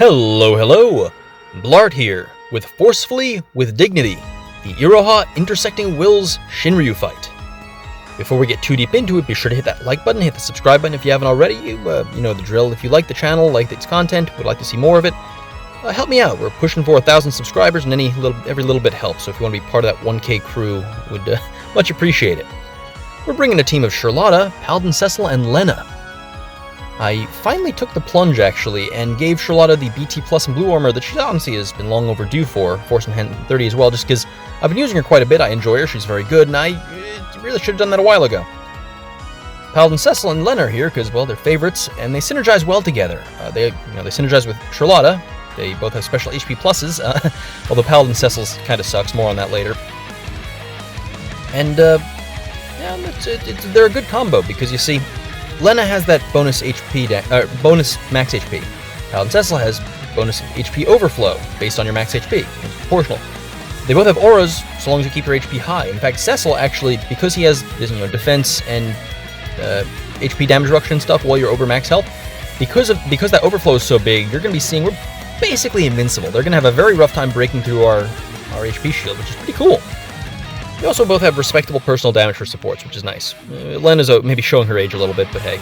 Hello! Bl'Art here, with Forcefully with Dignity, the Iroha intersecting wills Shinryu fight. Before we get too deep into it, be sure to hit that like button, hit the subscribe button if you haven't already. You know the drill. If you like the channel, like its content, would like to see more of it, help me out. We're pushing for 1,000 subscribers, and every little bit helps. So if you want to be part of that 1K crew, would much appreciate it. We're bringing a team of Charlotta, Paladin Cecil, and Lena. I finally took the plunge, actually, and gave Charlotta the BT Plus and Blue Armor that she honestly has been long overdue for, Force and 30 as well, just because I've been using her quite a bit. I enjoy her, she's very good, and I really should have done that a while ago. Paladin Cecil and Lena are here because, well, they're favorites, and they synergize well together. They synergize with Charlotta. They both have special HP pluses, although Paladin Cecil's kind of sucks. More on that later. And, they're a good combo, because you see, Lena has that bonus bonus max HP. Paladin Cecil has bonus HP overflow based on your max HP. It's proportional. They both have auras so long as you keep your HP high. In fact, Cecil actually, because he has this, defense and HP damage reduction stuff while you're over max health, because that overflow is so big, you're going to be seeing we're basically invincible. They're going to have a very rough time breaking through our HP shield, which is pretty cool. They also both have respectable personal damage for supports, which is nice. Lena's maybe showing her age a little bit, but hey.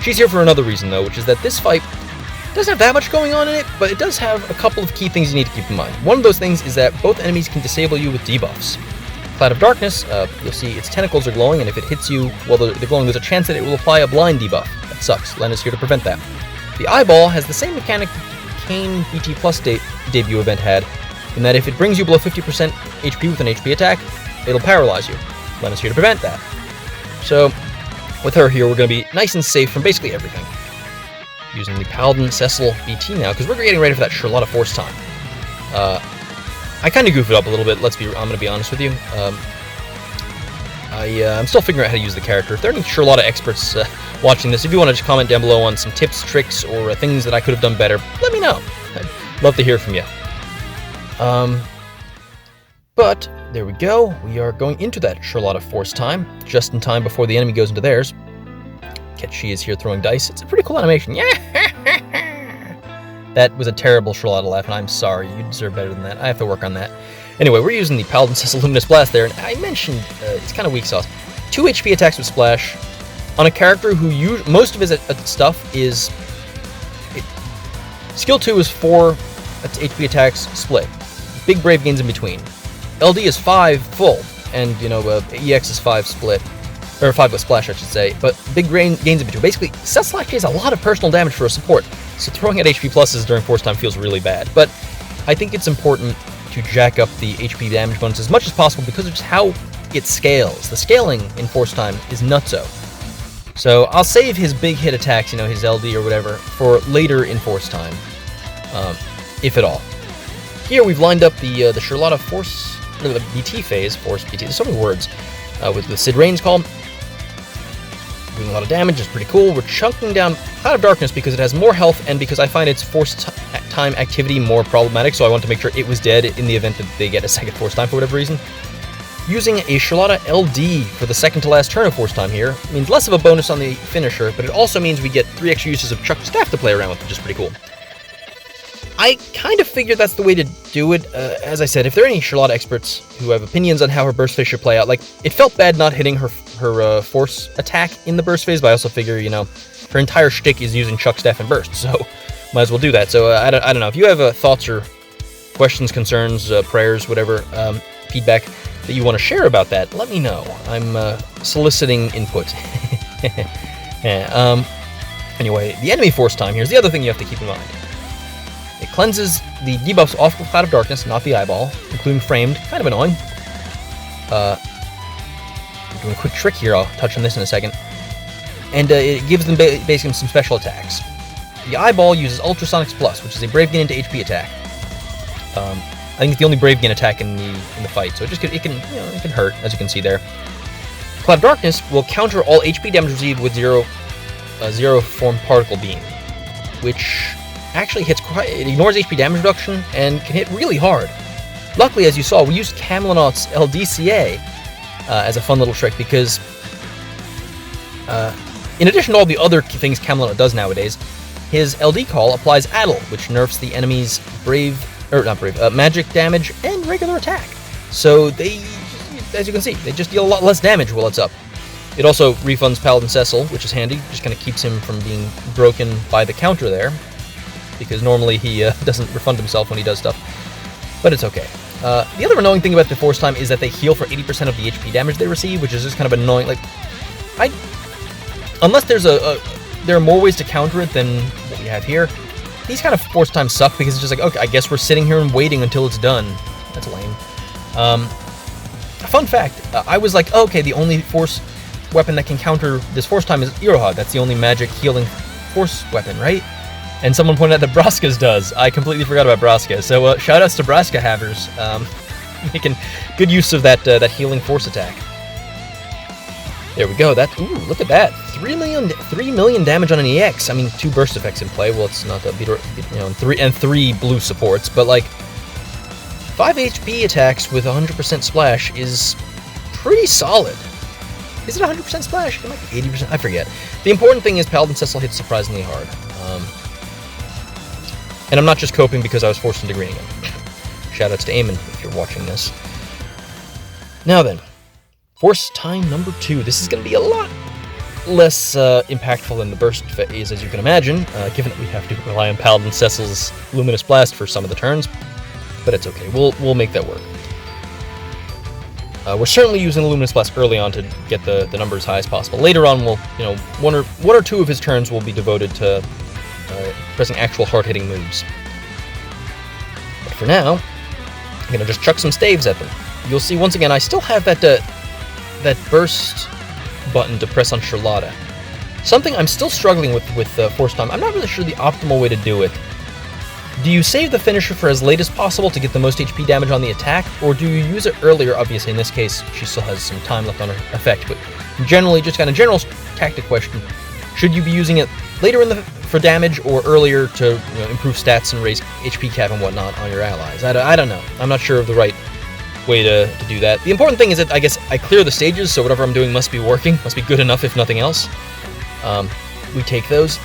She's here for another reason, though, which is that this fight doesn't have that much going on in it, but it does have a couple of key things you need to keep in mind. One of those things is that both enemies can disable you with debuffs. Cloud of Darkness, you'll see its tentacles are glowing, and if it hits you while they're glowing, there's a chance that it will apply a blind debuff. That sucks. Lena's here to prevent that. The Eyeball has the same mechanic Kane BT Plus debut event had, in that if it brings you below 50% HP with an HP attack, it'll paralyze you. Lena's here to prevent that. So, with her here, we're going to be nice and safe from basically everything. Using the Paladin Cecil BT now, because we're getting ready for that Charlotta Force time. I kind of goof it up a little bit, I'm going to be honest with you. I'm still figuring out how to use the character. If there are any Charlotta experts watching this, if you want to just comment down below on some tips, tricks, or things that I could have done better, let me know. I'd love to hear from you. But there we go. We are going into that Charlotta Force time, just in time before the enemy goes into theirs. She is here throwing dice. It's a pretty cool animation. Yeah. That was a terrible Charlotta laugh, and I'm sorry. You deserve better than that. I have to work on that. Anyway, we're using the Paladin Cecil Luminous Blast there, and I mentioned it's kind of weak sauce. 2 HP attacks with Splash on a character who most of his stuff is... Skill 2 is 4 HP attacks split. Big Brave gains in between. LD is 5 full, and, EX is 5 split. Or 5 with Splash, I should say, but big gains in between. Basically, Cecil actually has a lot of personal damage for a support, so throwing out HP pluses during Force time feels really bad. But I think it's important to jack up the HP damage bonus as much as possible because of just how it scales. The scaling in Force time is nutso. So I'll save his big hit attacks, his LD or whatever, for later in Force time, if at all. Here we've lined up the Charlotta Force, or the BT phase, Force BT, there's so many words, with the Sid Rain's call. Doing a lot of damage, is pretty cool. We're chunking down Cloud of Darkness because it has more health and because I find its Force time activity more problematic, so I want to make sure it was dead in the event that they get a second Force time for whatever reason. Using a Charlotta LD for the second to last turn of Force time here means less of a bonus on the finisher, but it also means we get 3 extra uses of Chuck Staff to play around with, which is pretty cool. I kind of figured that's the way to do it. As I said, if there are any Charlotta experts who have opinions on how her burst phase should play out, it felt bad not hitting her force attack in the burst phase, but I also figure, her entire shtick is using Chuck Staff and burst, so might as well do that. So I don't know. If you have thoughts or questions, concerns, prayers, whatever, feedback that you want to share about that, let me know. I'm soliciting input. Yeah, anyway, the enemy force time, here's the other thing you have to keep in mind. It cleanses the debuffs off of Cloud of Darkness, not the Eyeball, including Framed. Kind of annoying. I'm doing a quick trick here. I'll touch on this in a second. And it gives them basically some special attacks. The Eyeball uses Ultrasonics Plus, which is a Brave Gain into HP attack. I think it's the only Brave Gain attack in the fight, so it can hurt, as you can see there. Cloud of Darkness will counter all HP damage received with zero form particle beam, which actually it ignores HP damage reduction and can hit really hard. Luckily, as you saw, we used Camelot's LDCA as a fun little trick because in addition to all the other things Camelot does nowadays, his LD call applies Addle, which nerfs the enemy's magic damage and regular attack. So they, as you can see, they just deal a lot less damage while it's up. It also refunds Paladin Cecil, which is handy, just kind of keeps him from being broken by the counter there, because normally he doesn't refund himself when he does stuff, but it's okay. The other annoying thing about the Force Time is that they heal for 80% of the HP damage they receive, which is just kind of annoying. Like, unless there are more ways to counter it than what we have here, these kind of Force Times suck because it's just like, okay, I guess we're sitting here and waiting until it's done. That's lame. Fun fact, I was like, okay, the only Force weapon that can counter this Force Time is Iroha. That's the only magic healing Force weapon, right? And someone pointed out that Braska's does. I completely forgot about Braska. So shoutouts to Braska havers, making good use of that healing Force attack. There we go. Ooh, look at that. 3 million damage on an EX. I mean, 2 burst effects in play. Well, it's not the and 3 blue supports, but like 5 HP attacks with 100% splash is pretty solid. Is it 100% splash? It might be 80%. I forget. The important thing is Paladin Cecil hits surprisingly hard. And I'm not just coping because I was forced into greening him. Shoutouts to Eamon if you're watching this. Now then, Force Time number 2. This is going to be a lot less impactful than the burst phase, as you can imagine, given that we have to rely on Paladin Cecil's Luminous Blast for some of the turns. But it's okay. We'll make that work. We're certainly using the Luminous Blast early on to get the number as high as possible. Later on, we'll, one or two of his turns will be devoted to pressing actual hard-hitting moves. But for now, I'm gonna just chuck some staves at them. You'll see once again, I still have that burst button to press on Charlotta. Something I'm still struggling with Force Time. I'm not really sure the optimal way to do it. Do you save the finisher for as late as possible to get the most HP damage on the attack, or do you use it earlier? Obviously, in this case, she still has some time left on her effect, but generally, just kind of general tactic question, should you be using it later for damage or earlier to improve stats and raise HP cap and whatnot on your allies? I don't know. I'm not sure of the right way to do that. The important thing is that I guess I clear the stages, so whatever I'm doing must be working, must be good enough if nothing else. We take those.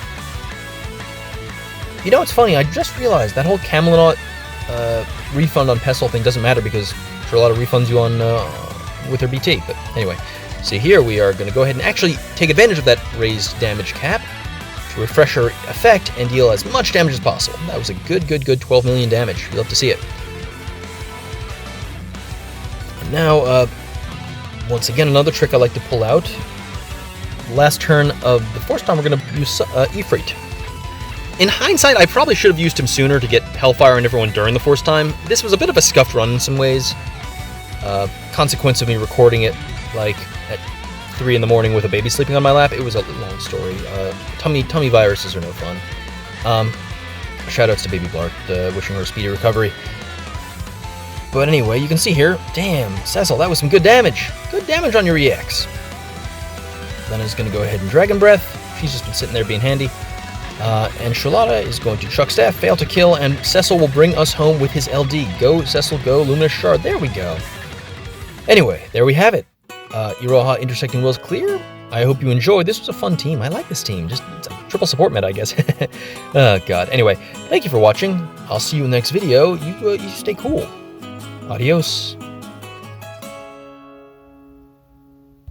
It's funny, I just realized that whole Camelot refund on Pestle thing doesn't matter because Charlotta refunds you on with her BT. But anyway, see here we are going to go ahead and actually take advantage of that raised damage cap to refresh her effect and deal as much damage as possible. That was a good 12 million damage. You'll have to see it. And now, once again, another trick I like to pull out. Last turn of the Force Time, we're going to use Ifrit. In hindsight, I probably should have used him sooner to get Hellfire and everyone during the Force Time. This was a bit of a scuffed run in some ways. Consequence of me recording it like at 3 in the morning with a baby sleeping on my lap. It was a long story. Tummy viruses are no fun. Shoutouts to baby Bl'Art, wishing her a speedy recovery. But anyway, you can see here, damn, Cecil, that was some good damage. Good damage on your EX. Lena's going to go ahead and Dragon Breath. She's just been sitting there being handy. And Charlotta is going to Chuck Staff, fail to kill, and Cecil will bring us home with his LD. Go, Cecil, go, Luminous Shard. There we go. Anyway, there we have it. Iroha intersecting wills clear. I hope you enjoyed. This was a fun team. I like this team. Just it's a triple support meta, I guess. Oh, God. Anyway, thank you for watching. I'll see you in the next video. You stay cool. Adios.